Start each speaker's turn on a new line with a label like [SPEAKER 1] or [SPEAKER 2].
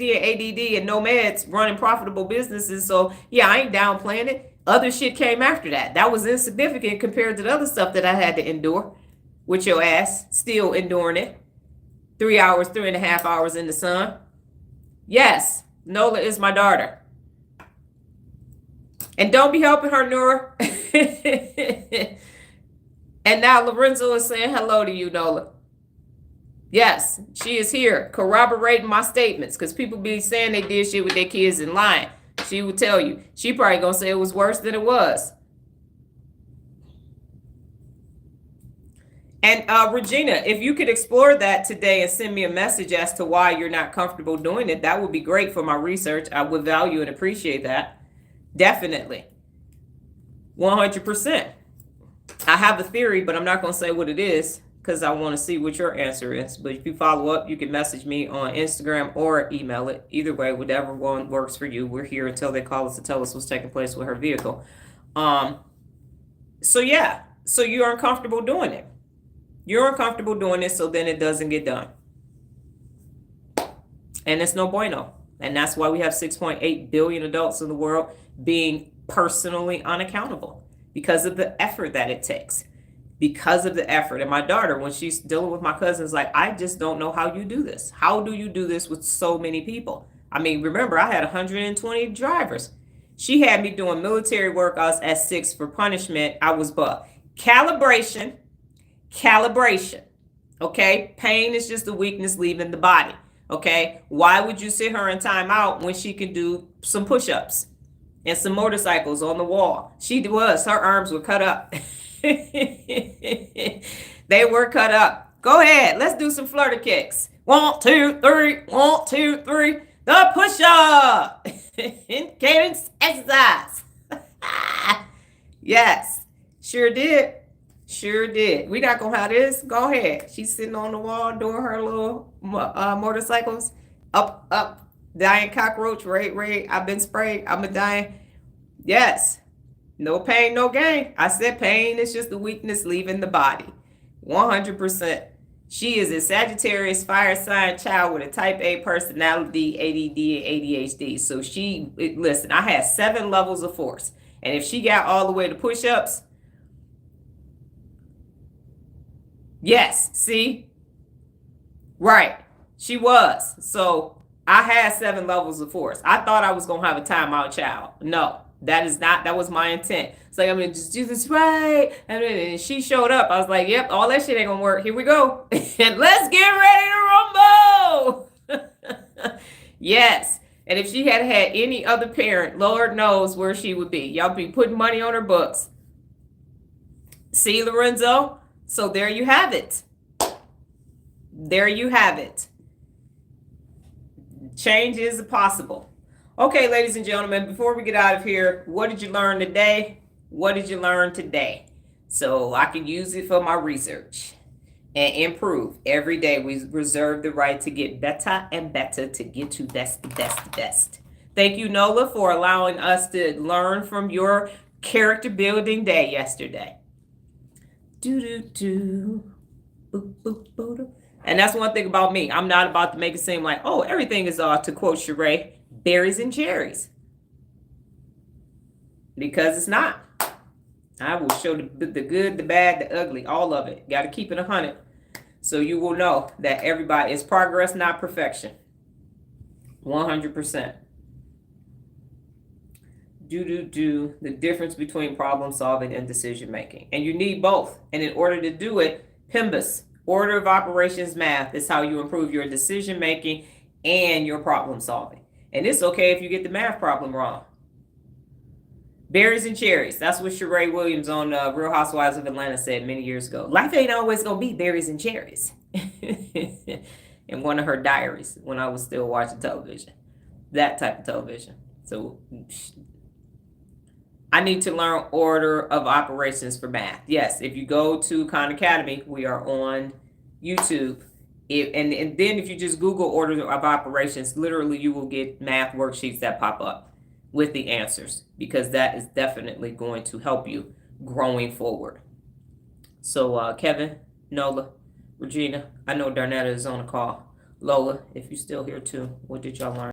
[SPEAKER 1] and ADD and no meds running profitable businesses. So yeah, I ain't downplaying it. Other shit came after that. That was insignificant compared to the other stuff that I had to endure with your ass still enduring it. 3 hours, 3.5 hours in the sun. Yes, Nola is my daughter. And don't be helping her, Nora. And now Lorenzo is saying hello to you, Nola. Yes, she is here corroborating my statements because people be saying they did shit with their kids and lying. She would tell you. She probably gonna say it was worse than it was. And Regina, if you could explore that today and send me a message as to why you're not comfortable doing it, that would be great for my research. I would value and appreciate that. Definitely. 100%. I have a theory, but I'm not going to say what it is because I want to see what your answer is. But if you follow up, you can message me on Instagram or email it. Either way, whatever one works for you. We're here until they call us to tell us what's taking place with her vehicle. So yeah, so you're uncomfortable doing it. You're uncomfortable doing it, so then it doesn't get done. And it's no bueno. And that's why we have 6.8 billion adults in the world being personally unaccountable because of the effort that it takes. Because of the effort. And my daughter, when she's dealing with my cousins, like, I just don't know how you do this. How do you do this with so many people? I mean, remember, I had 120 drivers. She had me doing military workouts at 6 for punishment. I was buck. Calibration. Okay? Pain is just a weakness leaving the body. Okay? Why would you sit her in timeout when she can do some push-ups and some motorcycles on the wall? Her arms were cut up. They were cut up. Go ahead. Let's do some flutter kicks. 1, 2, 3. 1, 2, 3. The push-up. Cadence exercise. Yes. Sure did. We not gonna have this. Go ahead. She's sitting on the wall doing her little motorcycles. Up. Dying cockroach. Right. I've been sprayed. I'm a dying. Yes. No pain, no gain. I said pain is just the weakness leaving the body. 100%. She is a Sagittarius fire sign child with a type A personality, ADD, and ADHD. So listen, I had 7 levels of force. And if she got all the way to push-ups, yes, see? Right. She was. So I had 7 levels of force. I thought I was going to have a timeout child. No. That was my intent. It's like, I'm going to just do this right. And she showed up. I was like, yep, all that shit ain't going to work. Here we go. And let's get ready to rumble. Yes. And if she had had any other parent, Lord knows where she would be. Y'all be putting money on her books. See, Lorenzo? So there you have it. Change is possible. Okay, ladies and gentlemen, before we get out of here, what did you learn today? So I can use it for my research and improve. Every day we reserve the right to get better and better to get to best. Thank you, Nola, for allowing us to learn from your character building day yesterday. And that's one thing about me. I'm not about to make it seem like, oh, everything is to quote Sheree, berries and cherries. Because it's not. I will show the good, the bad, the ugly, all of it. Got to keep it 100. So you will know that everybody is progress, not perfection. 100%. The difference between problem solving and decision making. And you need both. And in order to do it, PEMDAS, order of operations math, is how you improve your decision making and your problem solving. And it's okay if you get the math problem wrong. Berries and cherries. That's what Sheree Williams on Real Housewives of Atlanta said many years ago. Life ain't always going to be berries and cherries. In one of her diaries when I was still watching television. That type of television. So I need to learn order of operations for math. Yes, if you go to Khan Academy, we are on YouTube. And then if you just Google order of operations, literally you will get math worksheets that pop up with the answers, because that is definitely going to help you growing forward. So Kevin, Nola, Regina, I know Darnetta is on the call. Lola, if you're still here too, what did y'all learn?